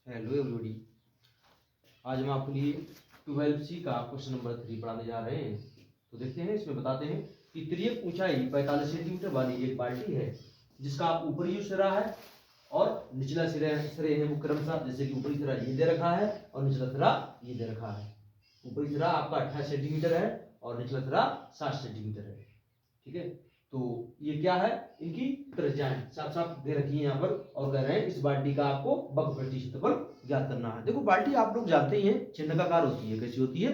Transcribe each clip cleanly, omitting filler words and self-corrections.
Hello everybody. आज हम आपके लिए 12C का क्वेश्चन नंबर 3 पढ़ाने जा रहे हैं। तो देखते हैं, इसमें बताते हैं कि तिर्यक ऊंचाई 45 सेंटीमीटर वाली एक बाल्टी है जिसका ऊपरी जो सिरा है और निचला सिरे है वो क्रमशः, जैसे कि ऊपरी सिरा ये दे रखा है और निचला सिरा ये दे रखा है। ऊपरी सिरा आपका 28 सेंटीमीटर है और निचला सिरा 60 सेंटीमीटर है। ठीक है, तो ये क्या है, इनकी त्रिज्याएं साफ साफ दे रखी है यहाँ पर और कह रहे हैं इस बाल्टी का आपको वक्रपृष्ठीय क्षेत्रफल ज्ञात करना है। देखो, बाल्टी आप लोग जानते ही हैं छिन्नकाकार होती है। कैसी होती है?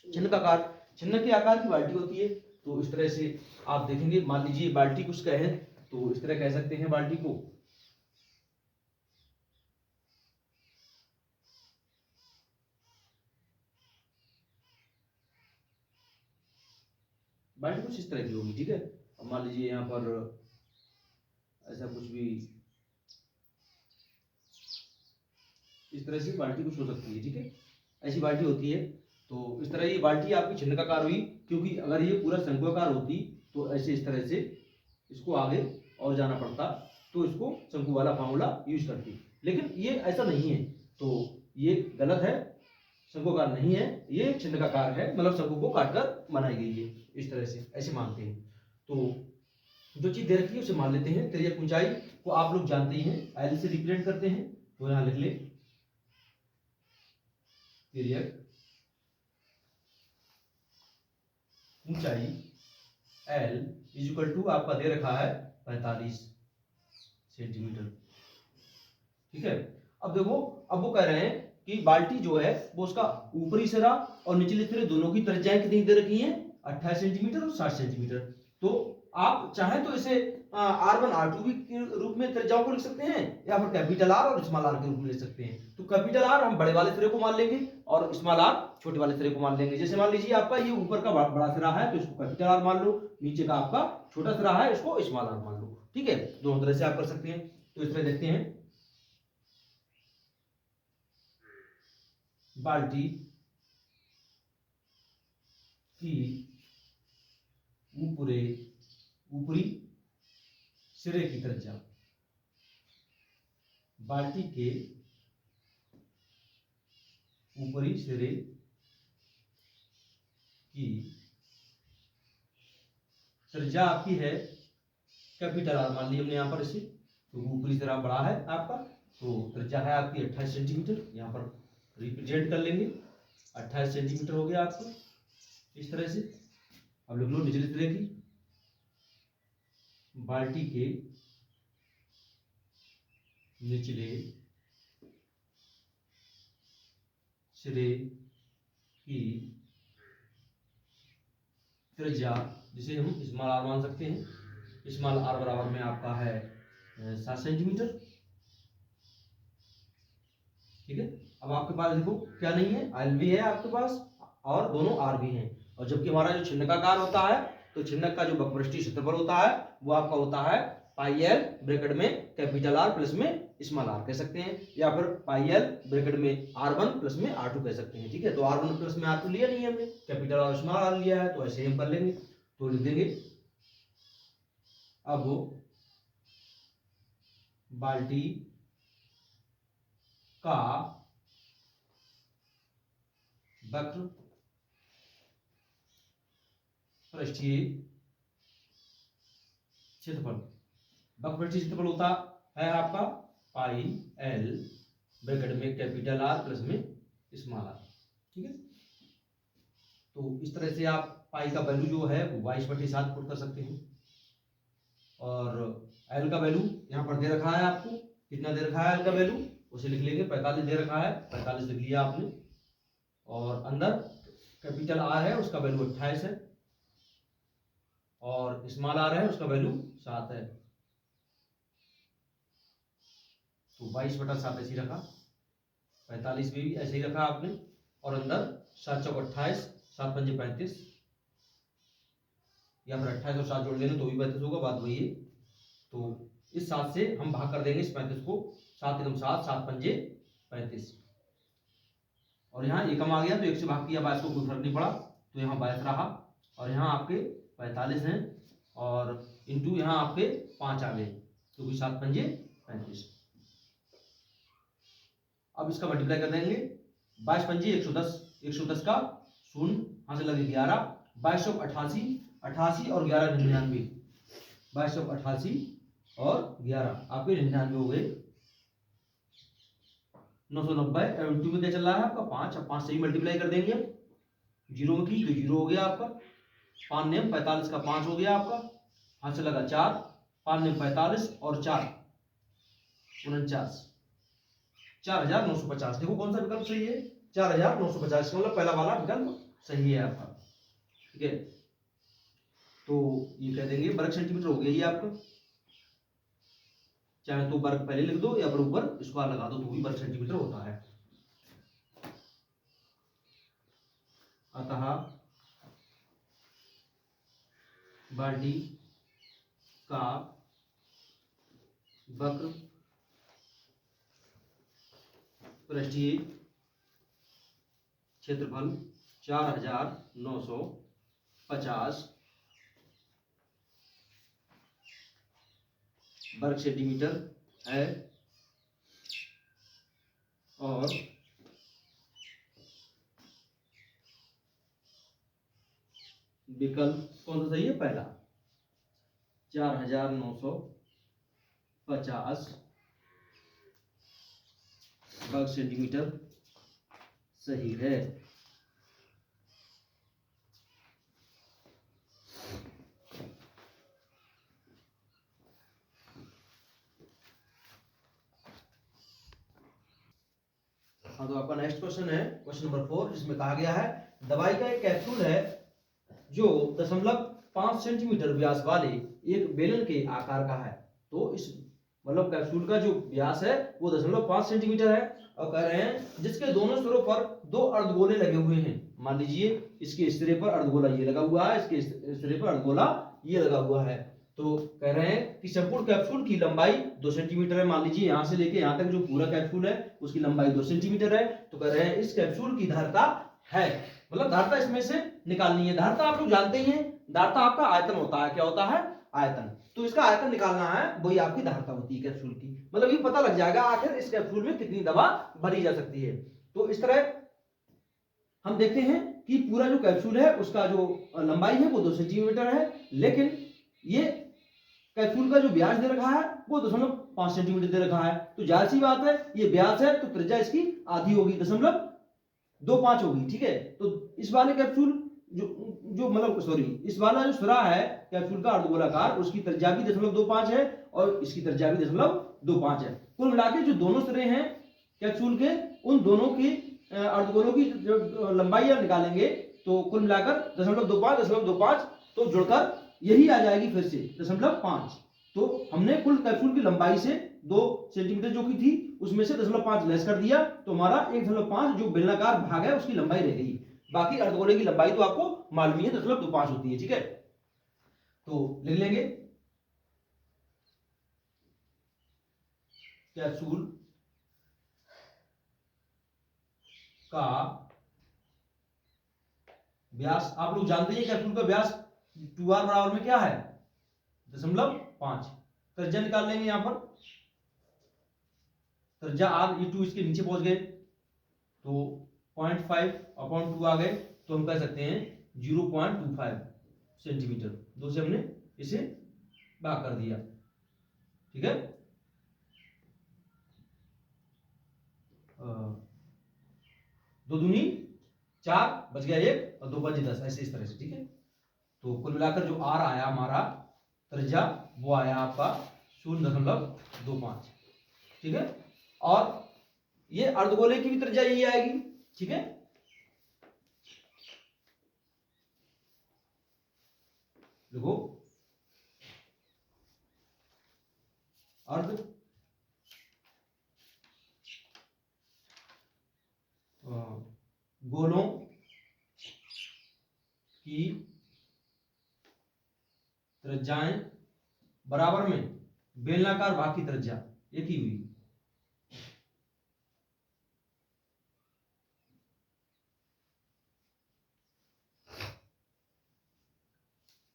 छिन्नकाकार, छिन्न के आकार की बाल्टी होती है। तो इस तरह से आप देखेंगे, मान लीजिए बाल्टी कुछ कहें तो इस तरह कह सकते हैं बाल्टी को। बाल्टी कुछ इस तरह की होगी। ठीक है, अब मान लीजिए यहाँ पर ऐसा कुछ भी इस तरह से बाल्टी कुछ हो सकती है। ठीक है, ऐसी बाल्टी होती है। तो इस तरह ये बाल्टी आपकी छिन्नकाकार हुई, क्योंकि अगर ये पूरा शंकुआकार होती तो ऐसे इस तरह से इसको आगे और जाना पड़ता, तो इसको शंकु वाला फार्मूला यूज करती। लेकिन ये ऐसा नहीं है, तो ये गलत है। शंकुआकार नहीं है, ये छिन्नकाकार है, मतलब शंकु को काटकर बनाई गई है। इस तरह से ऐसे मानते हैं। तो जो चीज दे रखी है उसे मान लेते हैं। तिर्यक ऊंचाई को आप लोग जानते ही हैं, एल से रिप्रेजेंट करते हैं। तो यहाँ लिख ले तिर्यक ऊंचाई L इज इक्वल टू आपका दे रखा है 45 सेंटीमीटर। ठीक है, अब देखो, अब वो कह रहे हैं कि बाल्टी जो है वो उसका ऊपरी सिरा और निचले सिरे दोनों की त्रिज्याएं कितनी दे रखी हैं? 28 सेंटीमीटर और 60 सेंटीमीटर। तो आप चाहें तो इसे R1 R2 भी के रूप में त्रिज्याओं को लिख सकते हैं, या फिर कैपिटल R और स्मॉल r के रूप में लिख सकते हैं। तो कैपिटल R हम बड़े वाले सिरे को मान लेंगे और स्मॉल r छोटे वाले सिरे को मान लेंगे। जैसे मान लीजिए आपका ये ऊपर का बड़ा सिरा है तो इसको कैपिटल R मान लो, नीचे का आपका छोटा सिरा है इसको स्मॉल r मान लो। ठीक है, दोनों तरह से आप कर सकते हैं। तो इस तरह देखते हैं, बाल्टी की ऊपरी सिरे की त्रिज्या, बाल्टी के ऊपरी सिरे की त्रिज्या आपकी है कैपिटल R मान ली हमने यहाँ पर इसे। तो ऊपरी सिरा बड़ा है आपका, तो त्रिज्या है आपकी 28 सेंटीमीटर। यहाँ पर रिप्रेजेंट कर लेंगे, 28 सेंटीमीटर हो गया आपको इस तरह से। अब लिख लो निचले सिरे की, बाल्टी के निचले सिरे की त्रिज्या, जिसे हम स्मॉल r मान सकते हैं। स्मॉल r बराबर में आपका है 7 सेंटीमीटर। ठीक है, अब आपके पास देखो क्या नहीं है, एल भी है आपके पास और दोनों आर भी हैं। और जबकि हमारा जो छिन्नकाकार होता है, तो छिन्नक का जो वक्रपृष्ठीय क्षेत्रफल होता है वो आपका होता है पाई एल ब्रैकेट में कैपिटल R प्लस में स्मॉल r कह सकते हैं, या फिर पाई एल ब्रैकेट में R1 प्लस में R2 कह सकते हैं। ठीक है, तो R1 प्लस में R2 लिया नहीं हमने, कैपिटल R स्मॉल r लिया है, तो ऐसे हम कर लेंगे। तो लिख देंगे अब बाल्टी का वक्र पृष्ठीय क्षेत्रफल, वक्रपृष्ठीय क्षेत्रफल होता है आपका पाई एल ब्रैकेट में कैपिटल R प्लस में स्मॉल r। ठीक है, तो इस तरह से आप पाई का वैल्यू जो है वो 22/7 पुट कर सकते हैं। और एल का वैल्यू यहाँ पर दे रखा है आपको, कितना दे रखा है एल का वैल्यू, उसे लिख लेंगे 45 दे रखा है, 45 लिख लिया आपने। और अंदर कैपिटल R है उसका वैल्यू 28 है और स्मॉल r है उसका वैल्यू 7 है। तो 22/7 ऐसे ही रखा, 45 भी ऐसे ही रखा आपने, और अंदर 7 चौक 28, 7 पंजे 35, या फिर 28 और 7 जोड़ लेना तो भी 32 होगा, बात वही है। तो इस 7 से हम भाग कर देंगे इस 35 को, 7 एकम 7, 7 पंजे 35, और यहाँ एकम आ गया तो 1 से भाग किया 22 को, कोई फर्क नहीं पड़ा, तो यहाँ 22 रहा। और यहाँ आपके 45 हैं और इंटू यहाँ आपके 5 आ गए, तो 7 पंजे 35। अब इसका मल्टीप्लाई कर देंगे, 22 पंजी 110, 110 का शून्य, यहाँ से लगे 11, 2288, 88 और 11 99, 2288 और 11 आपके 99 हो गए, 990। टू में क्या चल रहा है आपका 5, अब 5 से ही मल्टीप्लाई कर देंगे, जीरो में की तो जीरो हो गया आपका, 5 नेम 45 का 5 हो गया आपका, हाथ से लगा 4, 5 नेम 45 और 4 49, 4950। देखो कौन सा विकल्प सही है, 4950, मतलब पहला वाला विकल्प सही है आपका, ठीक है। तो ये कह देंगे वर्ग सेंटीमीटर हो गया ये आपका, चाहे तो वर्ग पहले लिख दो या फिर ऊपर स्क्वायर लगा दो तो भी वर्ग सेंटीमीटर होता है। अतः बाल्टी का वक्र पृष्ठीय क्षेत्रफल 4950 वर्ग सेंटीमीटर है और विकल्प कौन सा सही है, पहला 4950 वर्ग सेंटीमीटर सही है। हाँ, तो आपका नेक्स्ट क्वेश्चन है क्वेश्चन नंबर 4, जिसमें कहा गया है दवाई का एक कैप्सूल है जो 0.5 सेंटीमीटर व्यास वाले एक बेलन के आकार का है। तो इस मतलब कैप्सूल का जो व्यास है वो 0.5 सेंटीमीटर है, और कह रहे हैं जिसके दोनों सिरों पर 2 अर्धगोले लगे हुए हैं। मान लीजिए इसके सिरे पर अर्धगोला ये लगा हुआ है, इसके सिरे पर अर्धगोला ये लगा हुआ है। तो कह रहे हैं कि संपूर्ण कैप्सूल की लंबाई 2 सेंटीमीटर है। मान लीजिए यहाँ से लेके यहाँ तक जो पूरा कैप्सूल है उसकी लंबाई 2 सेंटीमीटर है। तो कह रहे हैं इस कैप्सूल की धारता है, मतलब धारता इसमें से निकालनी है। धारता आप लोग जानते ही हैं, धारता आपका आयतन होता है। क्या होता है, आयतन। तो इसका आयतन निकालना है, वही आपकी धारता होती है कैप्सूल की। मतलब ये पता लग जाएगा आखिर इस कैप्सूल में कितनी दवा भरी जा सकती है। तो इस तरह हम देखते हैं कि पूरा जो कैप्सूल है उसका जो लंबाई है वो 2 सेंटीमीटर है, लेकिन ये कैप्सूल का जो व्यास दे रखा है वो 0.5 सेंटीमीटर दे रखा है। तो जाहिर सी बात है ये व्यास है तो त्रिज्या इसकी आधी होगी, 0.25 होगी, ठीक है। तो इस वाले कैप्सूल जो मतलब सॉरी इस वाला जो सिरा है कैप्सूल का अर्धगोलाकार, उसकी त्रिज्या भी 0.25 है और इसकी त्रिज्या भी 0.25 है। कुल मिलाकर जो दोनों सिरे हैं कैप्सूल के, उन दोनों की अर्धगोलों की जो लंबाई निकालेंगे तो कुल मिलाकर 0.25 तो जुड़कर यही आ जाएगी फिर से 0.5। तो हमने कुल कैप्सूल की लंबाई से 2 सेंटीमीटर जो की थी उसमें से 0.5 लेस कर दिया, तो हमारा 1.5 जो बेलनाकार भाग है उसकी लंबाई रह गई। बाकी अर्धगोले की लंबाई तो आपको मालूम है 0.5 होती है, ठीक है। तो लिख लेंगे कैप्सूल का व्यास, आप लोग जानते हैं कैप्सूल का व्यास 2r बराबर में क्या है, 0.5। त्रिज्या निकाल लेंगे यहां पर, त्रिज्या r, ये 2 इसके नीचे पहुंच गए तो 0.5/2 आ गए, तो हम कह सकते हैं 0.25 सेंटीमीटर। 2 से हमने इसे भाग कर दिया, ठीक है। 2 दूनी 4, बच गया 1 और 2 5 10, ऐसे इस तरह से, ठीक है। तो कुल मिलाकर जो r आया हमारा त्रिज्या वो आया आपका 0.25, ठीक है। और ये अर्धगोले की भी त्रिज्या यही आएगी, ठीक है। देखो अर्ध गोलों की त्रिज्याएं बराबर में बेलनाकार भाग की त्रिज्या एक ही हुई।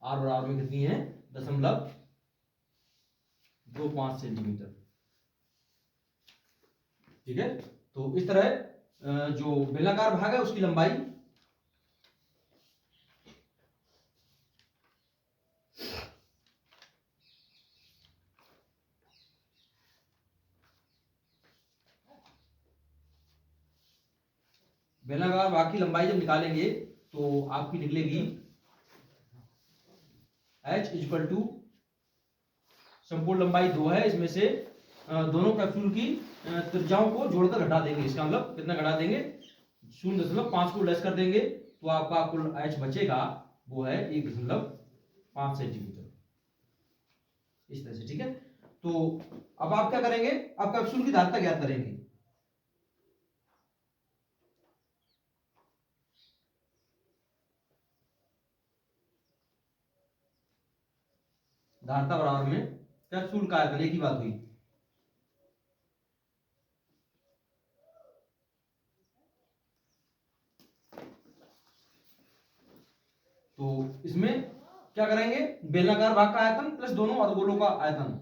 r बराबर में कितनी है, 0.25 सेंटीमीटर, ठीक है। तो इस तरह जो बेलनाकार भाग है उसकी लंबाई बेलनाकार भाग की लंबाई जब निकालेंगे तो आपकी निकलेगी h इक्वल टू संपूर्ण लंबाई 2 है, इसमें से दोनों कैप्सूल की त्रिज्याओं को जोड़कर घटा देंगे। इसका मतलब कितना घटा देंगे, 0.5 को लेस कर देंगे तो आपका कुल h बचेगा वो है 1.5 सेंटीमीटर, इस तरह से। ठीक है, तो अब आप क्या करेंगे, आप कैप्सूल की धारिता ज्ञात करेंगे। धारिता बराबर में कैप्सूल का आयतन, एक ही बात हुई। तो इसमें क्या करेंगे, बेलनाकार भाग का आयतन प्लस दोनों अर्धगोलों का आयतन।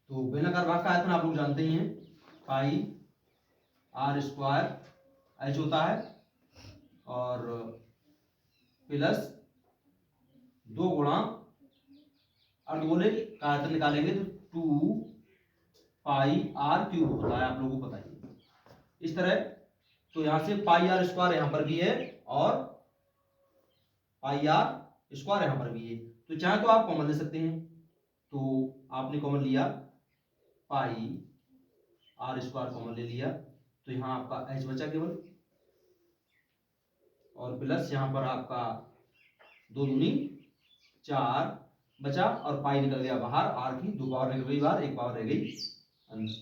तो बेलनाकार भाग का आयतन आप लोग जानते ही हैं, पाई आर स्क्वायर एच होता है, और प्लस 2 गुणा अर्धगोले का आयतन निकालेंगे तो 2 पाई आर क्यूब होता है, आप लोगों को पता ही। इस तरह तो यहां से पाई आर स्क्वायर यहां पर भी है और पाई आर स्क्वायर यहां पर भी है, तो चाहे तो आप कॉमन ले सकते हैं। तो आपने कॉमन लिया, पाई आर स्क्वायर कॉमन ले लिया, तो यहां आपका एच बचा केवल, और प्लस यहां पर आपका 2 दूनी 4 बचा, और पाई निकल गया बाहर, आर की 2 पावर निकल गई बाहर, 1 पावर रह गई अंदर।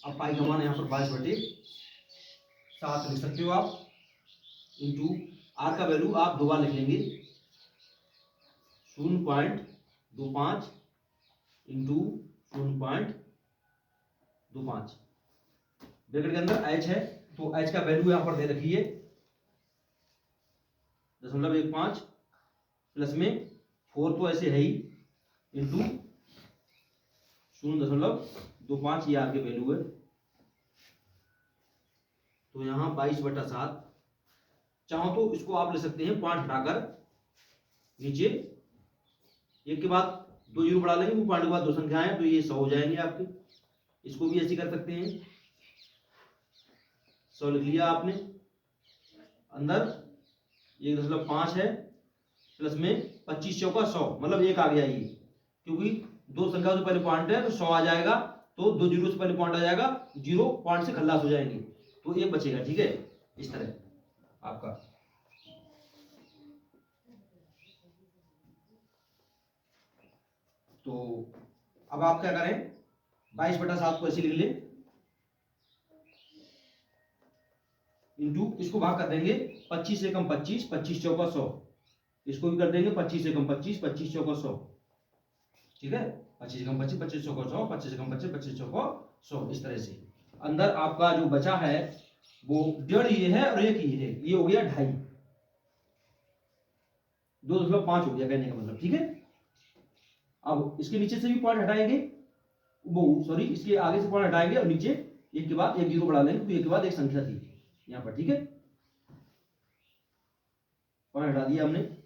अब पाई का मान यहाँ पर 22/7 लिख सकते हो आप, इंटू आर का वैल्यू आप 2 बार लिख लेंगे, 0.25 इंटू 0.25, ब्रैकेट के अंदर एच है, तो एच का वैल्यू यहां पर दे रखी है 0.15, प्लस में 4 तो ऐसे है ही, इंटू 0.25 ये आपके वैल्यू है। तो यहां 22/7, चाहो तो इसको आप ले सकते हैं पॉइंट हटाकर नीचे, एक के बाद 2 जीरो बढ़ा लेंगे, वो पॉइंट के बाद 2 संख्याएं, तो ये 100 हो जाएंगे आपके। इसको भी ऐसे कर सकते हैं, 100 लिख लिया आपने, अंदर 1.5 है, प्लस में 25 चौका 100, मतलब 1 आ गया ये, क्योंकि 2 संख्या से पहले पॉइंट है तो 100 आ जाएगा, तो 2 जीरो से पहले पॉइंट आ जाएगा, 0 पॉइंट से खल्लास हो जाएंगे, तो 1 बचेगा। ठीक है, इस तरह आपका। तो अब आप क्या करें, 22/7 को ऐसे लिख लें, इंटू इसको भाग कर देंगे 25 से कम 25, 25 चौका 100, इसको भी कर देंगे 25 से कम 25, 25 चौका 100। ठीक है, 25 से कम 25, 25 चौका 100, 25 से कम 25, 25 चौका 100, इस तरह से। अंदर आपका जो बचा है वो 1.5 ये है और 1 ये है, ये हो गया 2.5, 2.5 हो गया कहने का मतलब। ठीक है, अब इसके नीचे से भी पॉइंट हटाएंगे, वो सॉरी इसके आगे से पॉइंट हटाएंगे और नीचे एक के बाद एक जीरो बढ़ा लेंगे, तो एक के बाद एक संख्या थी यहाँ पर। ठीक है, पॉइंट हटा दिया हमने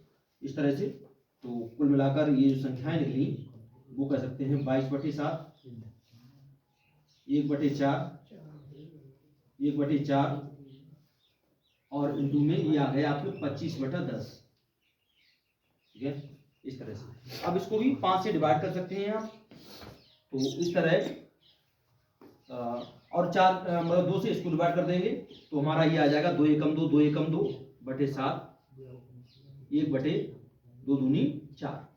इस तरह से, तो कुल मिलाकर ये जो संख्याएं निकली वो कह सकते हैं 22/7, 1/4, 1/4, और इंटू में ये आ गए आपके 25/10। ठीक है, इस तरह से। अब इसको भी 5 से डिवाइड कर सकते हैं आप, तो इस तरह और 4 मतलब 2 से इसको डिवाइड कर देंगे, तो हमारा ये आ जाएगा 2 एकम 2, 2 एकम 2/7, 1/4, 2 दूनी 4,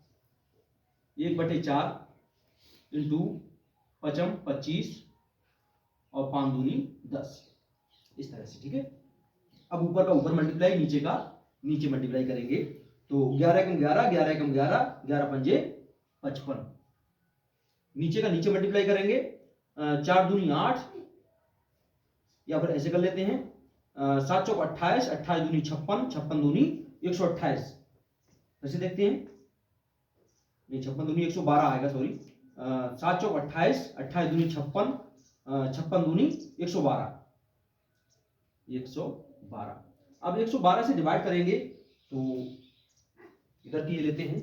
1/4 इंटू 5 25 और 5 दूनी 10, इस तरह से। ठीक है, अब ऊपर का ऊपर मल्टीप्लाई, नीचे का नीचे मल्टीप्लाई करेंगे। तो 11 एकम 11, 11 एकम 11, 11 पंजे 55, नीचे का नीचे मल्टीप्लाई करेंगे। 4 दूनी 8, या फिर ऐसे कर लेते हैं 7 चौक 28, 28 दूनी 56, 56 दूनी 128। ऐसे देखते हैं, नहीं 56 दूनी 112 आएगा, सॉरी। 7 चौक 28, 28 दूनी 56, 56 दूनी 112, 112। अब 112 से डिवाइड करेंगे तो इधर की ये लेते हैं,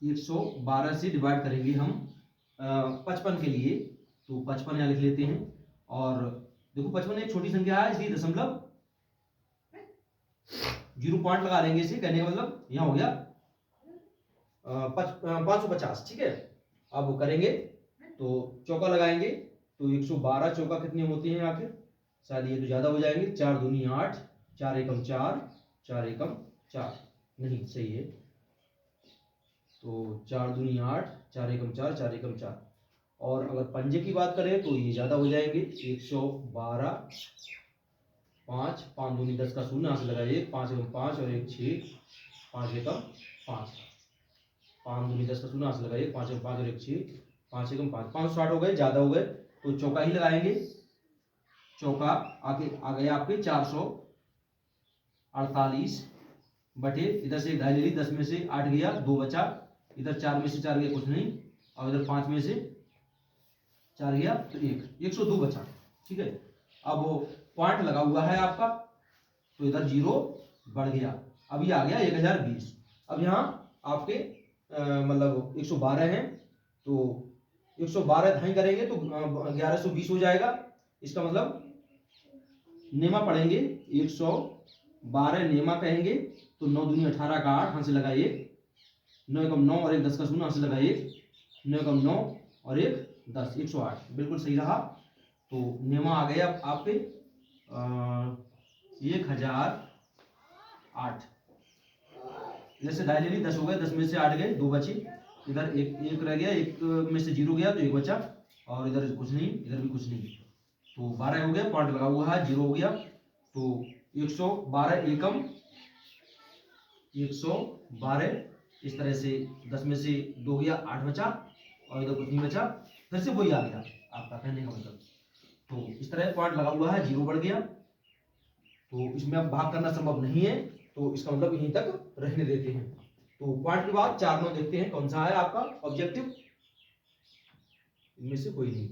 112 से डिवाइड करेंगे हम 55 के लिए, तो 55 यहाँ लिख लेते हैं। और देखो 55 एक छोटी संख्या है, इसलिए दशमलव 0 पॉइंट लगा लेंगे इसे, कहने का मतलब यहाँ हो गया 550। ठीक है, अब करेंगे तो चौका लगाएंगे, तो 112 चौका कितने होते हैं आखिर, शायद ये तो ज्यादा हो जाएंगे। 4 दूनी 8, 4 एकम 4, 4 एकम 4, नहीं सही है। तो 4 दूनी 8, 4 एकम 4, 4 एकम 4। और अगर पंजे की बात करें तो ये ज्यादा हो जाएंगे, 112, 5, 5 दूनी 10 का शून्य, यहाँ से लगाइए 5 एकम 5 और 1 6, 5 एकम 5, 5 दूनी 10 का शून्य, यहाँ से लगाइए 5 एकम 5 और 1 6, 5 एकम 5, 560 हो गए, ज्यादा हो गए, तो चौका ही लगाएंगे। चौका आके आ गया आपके 448 बटे, इधर से 1.5 ले ली, 10 में से 8 गया, 2 बचा, इधर 4 में से 4 गया, कुछ नहीं, और इधर 5 में से 4 गया तो 1, 102 बचा। ठीक है, अब वो पॉइंट लगा हुआ है आपका, तो इधर 0 बढ़ गया, अब ये आ गया 1020। अब यहाँ आपके मतलब 112 है, तो 112 धाई करेंगे तो 1120 हो जाएगा। इसका मतलब नेमा पढ़ेंगे, 112 नेमा कहेंगे, तो 9 दूनी 18 का 8, हाथ से लगाइए, 9 एकम 9 और 1 10 का शून्य, हाथ से लगाइए, 9 एकम 9 और 1 10, 108, बिल्कुल सही रहा। तो नेमा आ गया आपके 1008। इधर से 2.5 ले ली, 10 हो गए, 10 में से 8 गए, 2 बचे, इधर एक रह गया, 1 में से 0 गया तो 1 बचा, और इधर कुछ नहीं, इधर भी कुछ नहीं, तो 12 हो गया, पॉइंट लगा हुआ है, 0 हो गया। तो 112 एकम 112, इस तरह से 10 में से 2 गया, 8 बचा, और इधर कुछ नहीं बचा, फिर से वही आ गया आपका कहने का मतलब। तो इस तरह पॉइंट लगा हुआ है, 0 बढ़ गया, तो इसमें अब भाग करना संभव नहीं है, तो इसका मतलब यहीं तक रहने देते हैं। तो पॉइंट के बाद 4 9 देखते हैं कौन सा है आपका ऑब्जेक्टिव, इनमें से कोई नहीं।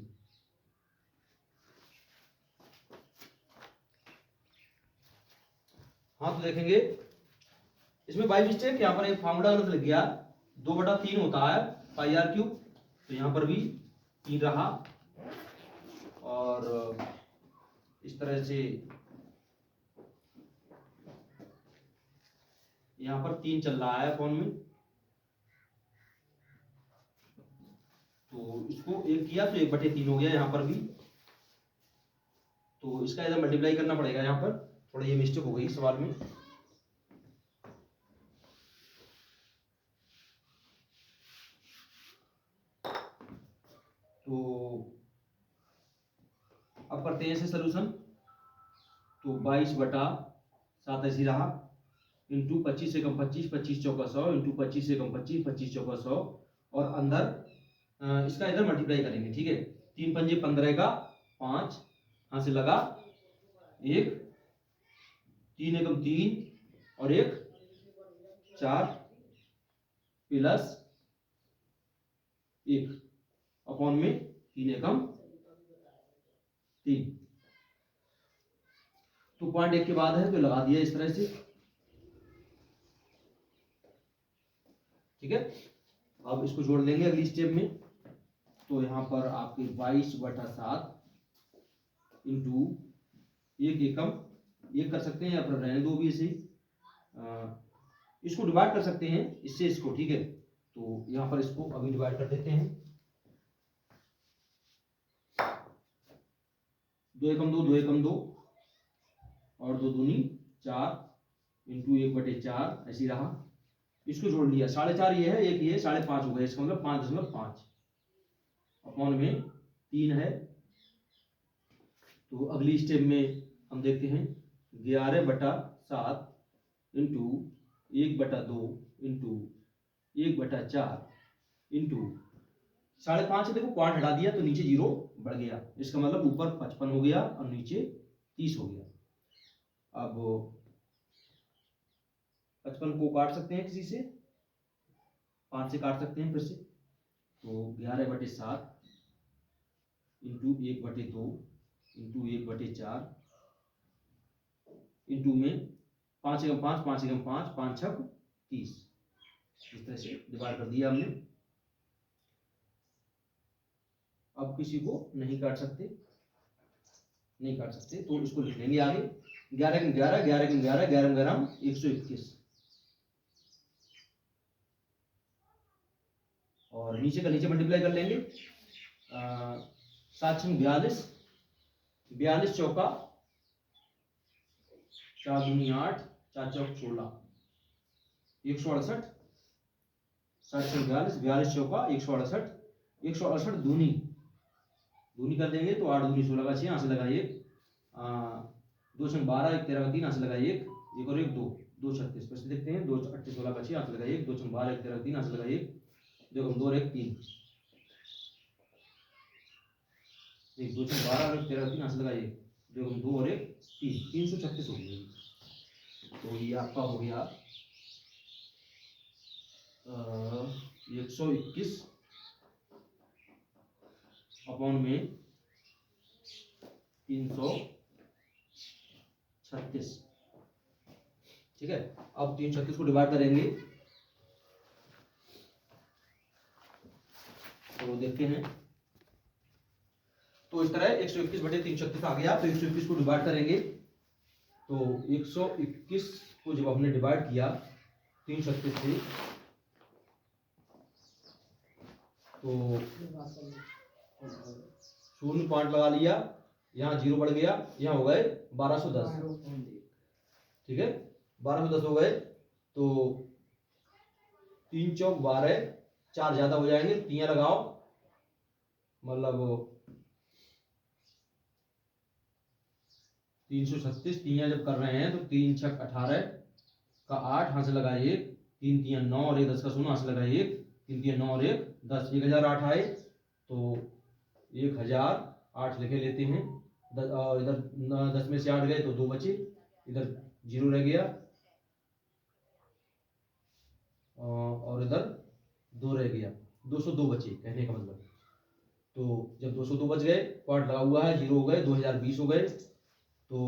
हाँ, तो देखेंगे इसमें बाई मिस्टेक यहाँ पर एक फार्मूला गलत लग गया, 2/3 होता है पाई आर क्यूब, तो यहाँ पर भी 3 रहा, और इस तरह से यहाँ पर 3 चल रहा है फोन में, तो इसको 1 किया तो 1/3 हो गया यहाँ पर भी, तो इसका इधर मल्टीप्लाई करना पड़ेगा, यहाँ पर थोड़ा ये मिस्टेक हो गई सवाल में। तो अब करते हैं इसे सोल्यूशन, तो 22/7 ऐसी रहा, इंटू 25 एकम 25, 25 चौका 100, इंटू 25 एकम 25, 25 चौका 100, और अंदर इसका इधर मल्टीप्लाई करेंगे। ठीक है, 3 पंजे 15 का 5, यहाँ से लगा 1, 3 एकम 3 और 1 4 प्लस 1 अपॉन में 3 एकम 3, तो पॉइंट 1 के बाद है तो लगा दिया इस तरह से। ठीक है, अब इसको जोड़ देंगे अगली स्टेप में, तो यहाँ पर आपके 22/7 इंटू 1 एकम 1 कर सकते हैं, या फिर रहने दो भी इसे, इसको डिवाइड कर सकते हैं इससे इसको। ठीक है, तो यहाँ पर इसको अभी डिवाइड कर देते हैं, 2 एकम 2, 2 एकम 2 और 2 दूनी 4, इंटू 1/4 ऐसे ही रहा, इसको जोड़ लिया, 4.5 ये है, एक ये 5.5 हो गया, इसका मतलब 5.5 अपॉन में 3 है। तो अगली स्टेप में हम देखते हैं 11/7 इंटू 1/2 इंटू 1/4 इंटू 5.5 देखो क्वांट हटा दिया तो नीचे 0 बढ़ गया, इसका मतलब ऊपर 55 हो गया और नीचे 30 हो गया। अब 55 को काट सकते हैं किसी से, 5 से काट सकते हैं फिर से, तो 11/7 इंटू 1/2 इंटू 1/4 इंटू में 5 एकम 5 5 एकम 5 5 छक 30, इस तरह से डिवाइड कर दिया हमने। अब किसी को नहीं काट सकते, नहीं काट सकते तो इसको लिख लेंगे आगे 11 में 11 11 में 11 11 में 11 121 और नीचे का नीचे मल्टीप्लाई कर लेंगे 7 में 42 42 चौका 4 दूनी 8 4 चौक 16 168 60 में 42 42 चौका 168 168 दूनी दूनी कर देंगे तो 8 दूनी 16 का 6 यहाँ से लगा 1 2 छंग 12 1 13 का 3 यहाँ से लगा 1 और 1 2 2 36 फिर से देखते हैं 2 8 16 का 6 यहाँ से लगा 1 2 छंग 12 1 13 का 3 यहाँ से लगा 1 देखो 2 और 1 3 1 2 छंग 12 और 1 13 का 3 यहाँ से लगा 1 देखो 2 और 1 3 336 हो गई। तो ये आपका हो गया 121 अपॉन में 336, ठीक है। अब 336 को डिवाइड करेंगे तो देखते हैं, तो इस तरह 121/336 आ गया। तो 121 को डिवाइड करेंगे तो 121 को जब हमने डिवाइड किया 336 से तो 0 पॉइंट लगा लिया, यहाँ 0 बढ़ गया, यहाँ हो गए 1210, ठीक है 1210 हो गए। तो 3 चौक 12 4 ज्यादा हो जाएंगे, तियां लगाओ मतलब 336 तियां जब कर रहे हैं तो 3 छक 18 का 8 हाथ से लगा 1 3 तियां 9 और 1 10 का 0 हाथ से लगा 1 3 तियां 9 और 1 10 1008 आए तो 1008 लिखे लेते हैं। इधर 10 में से 8 गए तो 2 बचे, इधर 0 रह गया और इधर 2 रह गया, 202 बचे कहने का मतलब। तो जब 202 बच गए, पॉइंट लगा हुआ है 0 हो गए, 2020 हो गए। तो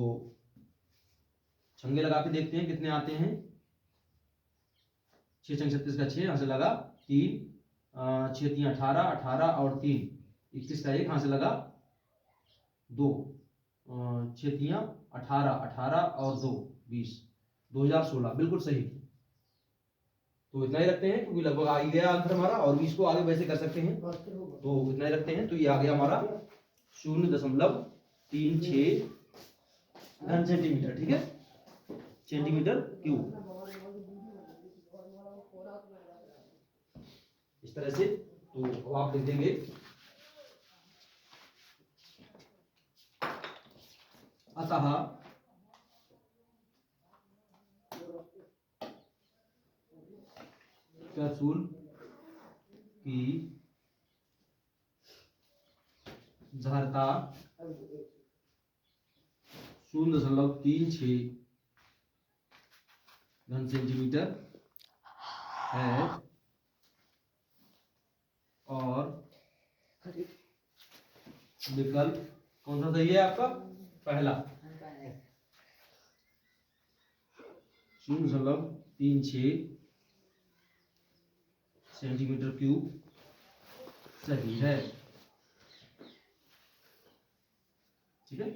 छंगे लगा के देखते हैं कितने आते हैं। 6 छंग 36 का 6 यहाँ से लगा 3 6 3 18 18 और 3 21 का 1 यहाँ से लगा 2 6 3 18 18 और 2 20 2016 बिल्कुल सही। तो इतना ही रखते हैं क्योंकि लगभग आ ही गया आंसर हमारा, और भी इसको आगे वैसे कर सकते हैं तो इतना ही रखते हैं। तो ये आ गया हमारा 0.36 घन सेंटीमीटर, ठीक है, सेंटीमीटर क्यूब इस तरह से। तो आप लिख देंगे अतः कैप्सूल की धारता 0.36 घन सेंटीमीटर है और विकल्प कौन सा सही है आपका? पहला 0.36 सेंटीमीटर क्यूब सही है, ठीक है।